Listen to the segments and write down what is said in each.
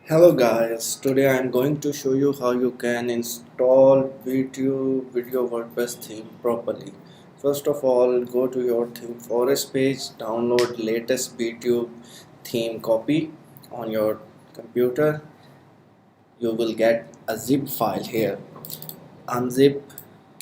Hello guys, today I am going to show you how you can install BeTube video WordPress theme properly. First of all, go to your theme forest page, download latest BeTube theme copy on your computer. You will get a zip file here. Unzip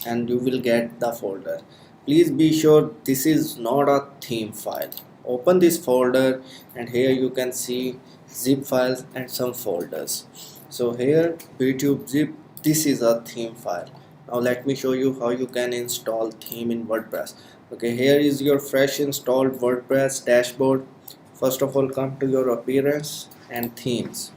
and you will get the folder. Please be sure this is not a theme file. Open this folder and here you can see zip files and some folders. So here BeTube zip, this is a theme file. Now let me show you how you can install theme in WordPress. Okay, here is your fresh installed WordPress dashboard. First of all, come to your appearance and themes.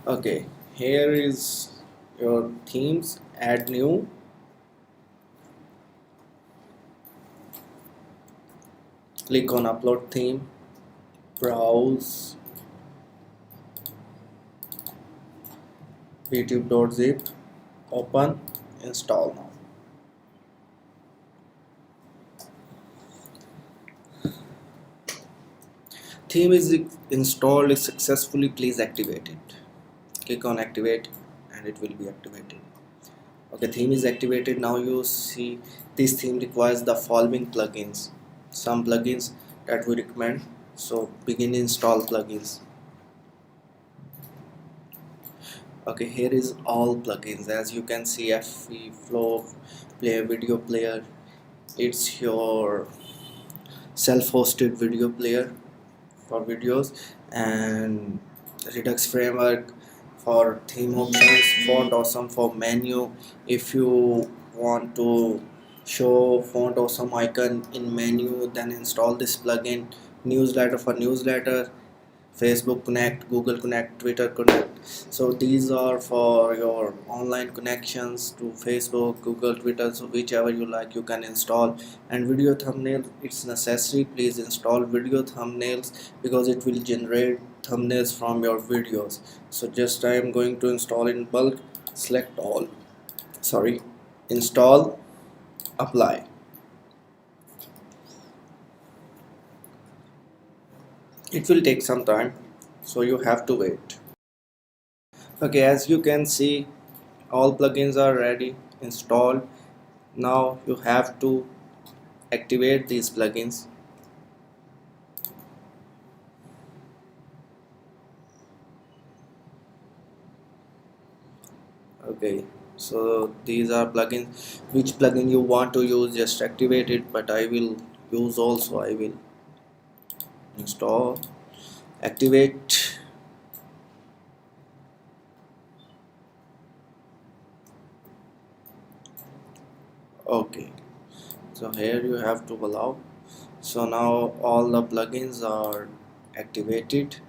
Okay, here is your themes. Add new. Click on upload theme, browse BeTube.zip, open, install now. Theme is installed successfully. Please activate it. Click on activate and it will be activated. Okay, theme is activated. Now you see this theme requires the following plugins. Some plugins that we recommend. So begin install plugins. Okay, here is all plugins. As you can see, FV Flow Player Video Player. It's your self-hosted video player for videos, and Redux framework for theme options, font awesome for menu. If you want to show font awesome icon in menu, then install this plugin. Newsletter for newsletter, Facebook Connect, Google Connect, Twitter Connect. So these are for your online connections to Facebook, Google, Twitter. So whichever you like, you can install. And video thumbnail, it's necessary. Please install video thumbnails because it will generate thumbnails from your videos. So just I am going to install in bulk. Select all. Sorry, install, apply. It will take some time, so you have to wait. Okay, as you can see, all plugins are ready installed. Now you have to activate these plugins. Okay, so these are plugins. Which plugin you want to use, just activate it, but I will use also. I will install, activate. Okay, so here you have to allow. So now all the plugins are activated.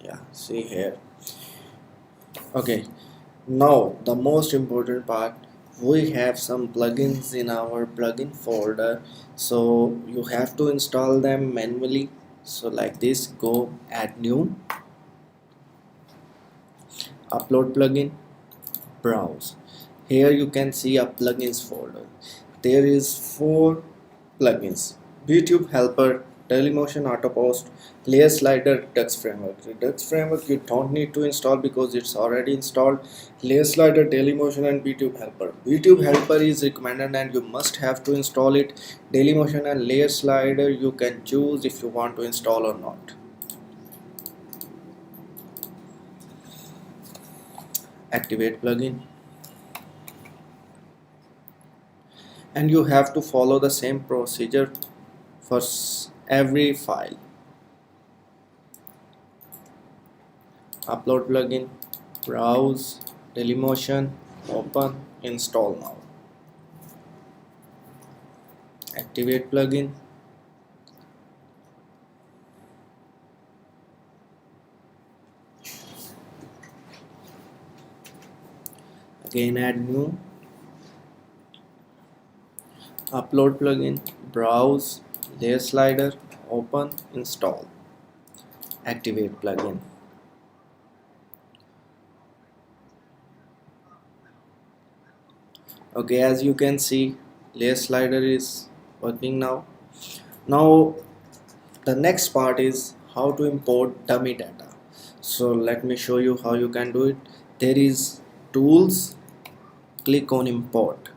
Yeah, see here. Okay, now the most important part, we have some plugins in our plugin folder, so you have to install them manually. So like this, go add new, upload plugin, browse. Here you can see a plugins folder. There is 4 plugins: BeTube helper, Dailymotion autopost, layer slider, Redux framework. Redux framework you don't need to install because it's already installed. Layer slider, Dailymotion and BeTube helper. BeTube helper is recommended and you must have to install it. Dailymotion and layer slider you can choose if you want to install or not. Activate plugin. And you have to follow the same procedure for every file. Upload plugin, browse, Dailymotion, open, install now. Activate plugin. Again add new. Upload plugin, browse, layer slider, open, install. Activate plugin. Okay, as you can see, layer slider is working now. Now the next part is how to import dummy data. So let me show you how you can do it. There is tools, click on import,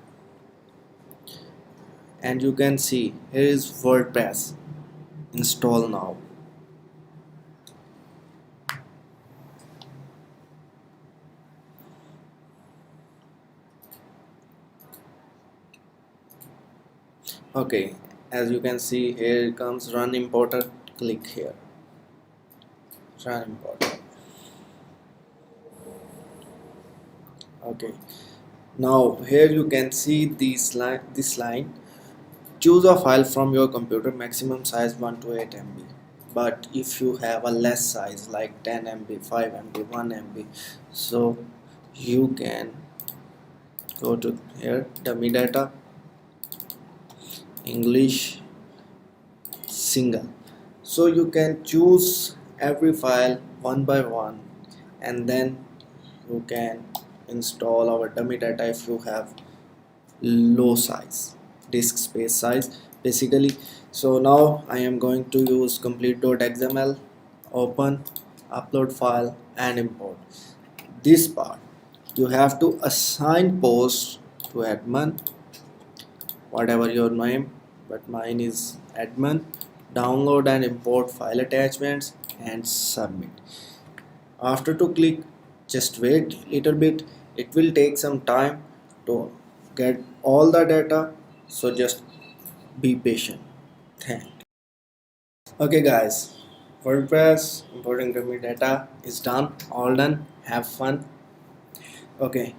and you can see here is WordPress. Install now. Okay, as you can see here it comes run importer. Click here, run importer. Okay, now here you can see this line, choose a file from your computer, maximum size 1 to 8 MB. But if you have a less size like 10 MB, 5 MB, 1 MB, so you can go to here, dummy data, English, single. So you can choose every file one by one, and then you can install our dummy data if you have low size disk space size basically. So now I am going to use complete.xml, open, upload file and import. This part you have to assign post to admin, whatever your name, but mine is admin. Download and import file attachments and submit. After to click, just wait little bit, it will take some time to get all the data, so just be patient. Thank you. Okay guys, WordPress importing dummy data is done, all done. Have fun. Okay,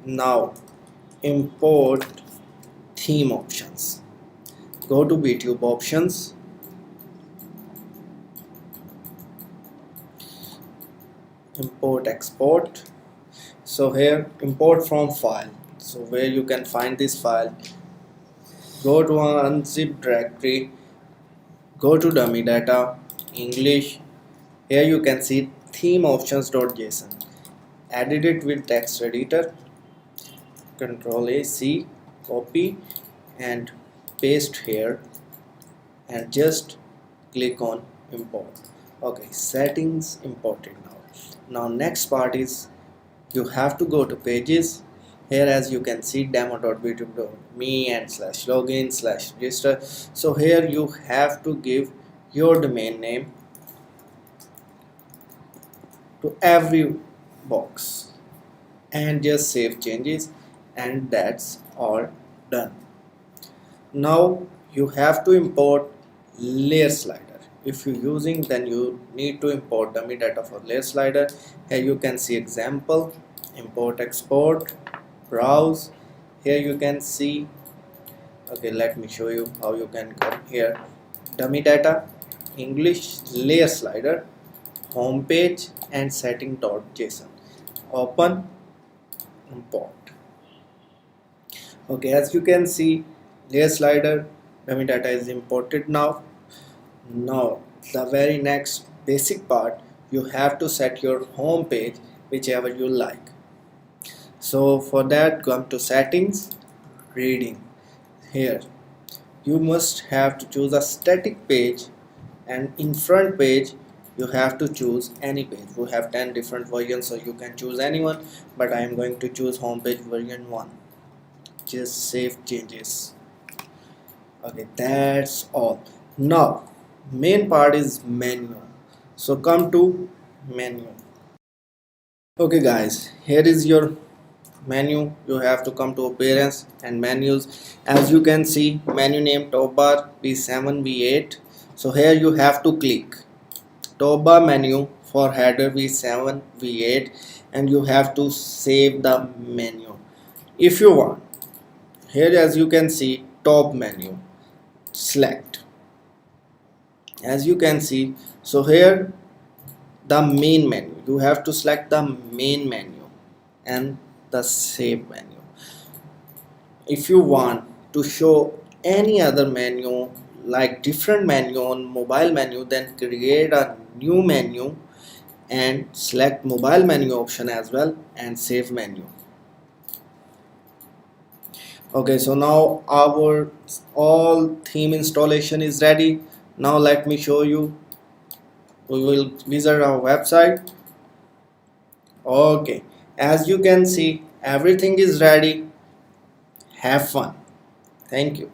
now import theme options. Go to BeTube options, import export. So here import from file, so where you can find this file, go to an unzipped directory, go to dummy data, English. Here you can see theme options.json. Edit it with text editor, Control A C, copy and paste here, and just click on import. Okay, settings imported now. Now next part is you have to go to pages. Here as you can see demo.betube.me and /login/register. So here you have to give your domain name to every box and just save changes, and that's all done. Now you have to import layer slider. If you're using, then you need to import dummy data for layer slider. Here you can see example, import export, browse. Here you can see, okay, let me show you how you can come here, dummy data, English, layer slider, home page and setting.json. Open, import. Okay, as you can see, layer slider dummy data is imported now. Now the very next basic part, you have to set your home page whichever you like. So for that, come to settings, reading. Here you must have to choose a static page, and in front page you have to choose any page. We have 10 different versions, so you can choose anyone, but I am going to choose home page version 1. Just save changes. Okay, that's all. Now main part is menu, so come to menu. Okay guys, here is your menu. You have to come to appearance and menus. As you can see, menu name top bar V7 V8. So here you have to click top bar menu for header V7 V8, and you have to save the menu if you want. Here as you can see, top menu, select. As you can see, so here the main menu, you have to select the main menu and the save menu. If you want to show any other menu like different menu on mobile menu, then create a new menu and select mobile menu option as well and save menu. Okay, so now our all theme installation is ready. Now let me show you. We will visit our website. Okay, as you can see, everything is ready. Have fun. Thank you.